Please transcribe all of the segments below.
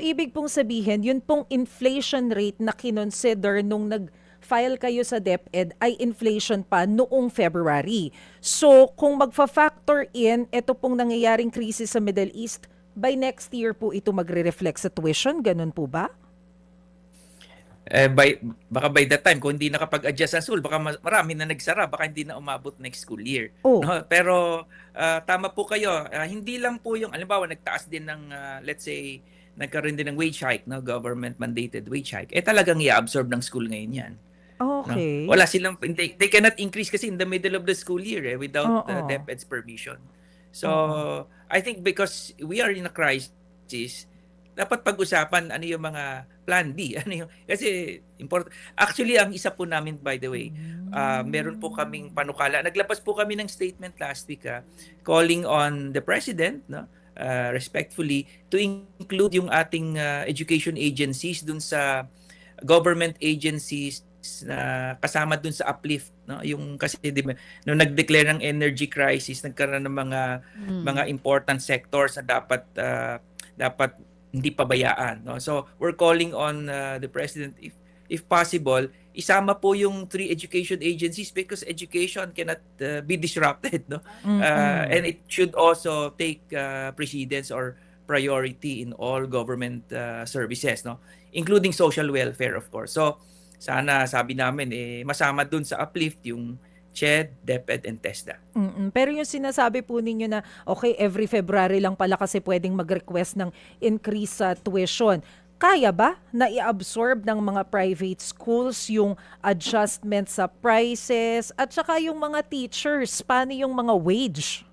Ibig pong sabihin, yun pong inflation rate na kinonsider nung nag-file kayo sa DepEd ay inflation pa noong February. So, kung magfa-factor in ito pong nangyayaring krisis sa Middle East, by next year po ito magre-reflect sa tuition, ganun po ba? Baka by that time, kung hindi nakapag-adjust ang school, baka marami na nagsara, baka hindi na umabot next school year. Oh. No? Pero tama po kayo, hindi lang po yung, alimbawa, nagtaas din ng, let's say, nagkaroon din ng wage hike, no? Government-mandated wage hike. Talagang i-absorb ng school ngayon yan. No? Okay. Wala silang, they cannot increase kasi in the middle of the school year without Oo. DepEd's permission. So, I think because we are in a crisis, dapat pag-usapan ano yung mga plan B. Ano yung, kasi important. Actually, ang isa po namin, by the way, meron po kaming panukala. Naglabas po kami ng statement last week calling on the President, no, respectfully, to include yung ating education agencies dun sa government agencies na kasama dun sa uplift, no, yung kasi di ba nung nag-declare ng energy crisis, nagkaroon ng mga important sectors na dapat hindi pabayaan, no. So we're calling on the President, if possible, isama po yung 3 education agencies because education cannot be disrupted, no. And it should also take precedence or priority in all government services, no, including social welfare, of course. So sana, sabi namin, masama dun sa uplift yung CHED, DepEd, and TESDA. Pero yung sinasabi po ninyo na, okay, every February lang pala kasi pwedeng mag-request ng increase sa tuition. Kaya ba na i-absorb ng mga private schools yung adjustment sa prices at saka yung mga teachers? Paano yung mga wage?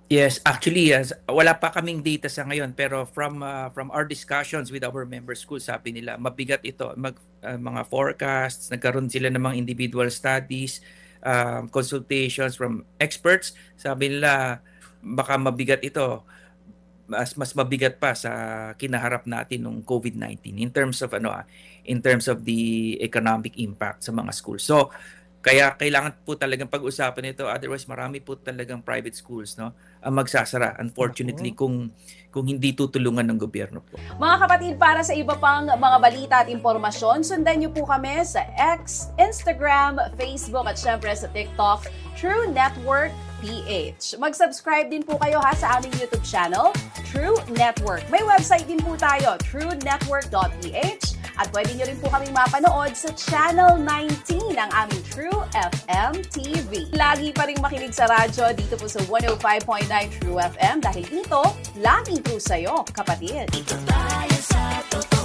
Yes, actually, wala pa kaming data sa ngayon, pero from our discussions with our member schools, sabi nila mabigat ito, mga forecasts, nagkaroon sila ng mga individual studies, consultations from experts, sabi nila baka mabigat ito, mas mabigat pa sa kinaharap natin ng COVID-19 in terms of the economic impact sa mga schools. So kaya kailangan po talagang pag-usapan ito, otherwise marami po talagang private schools, no, ang magsasara, unfortunately, kung hindi tutulungan ng gobyerno po. Mga kapatid, para sa iba pang mga balita at impormasyon, sundan niyo po kami sa X, Instagram, Facebook at syempre sa TikTok, True Network PH. Mag-subscribe din po kayo sa aming YouTube channel, True Network. May website din po tayo, truenetwork.ph. At pwede nyo rin po kaming mapanood sa Channel 19 ng aming True FM TV. Lagi pa rin makinig sa radyo dito po sa 105.9 True FM dahil dito, lagi po sa'yo, kapatid. Ito tayo sa totoo.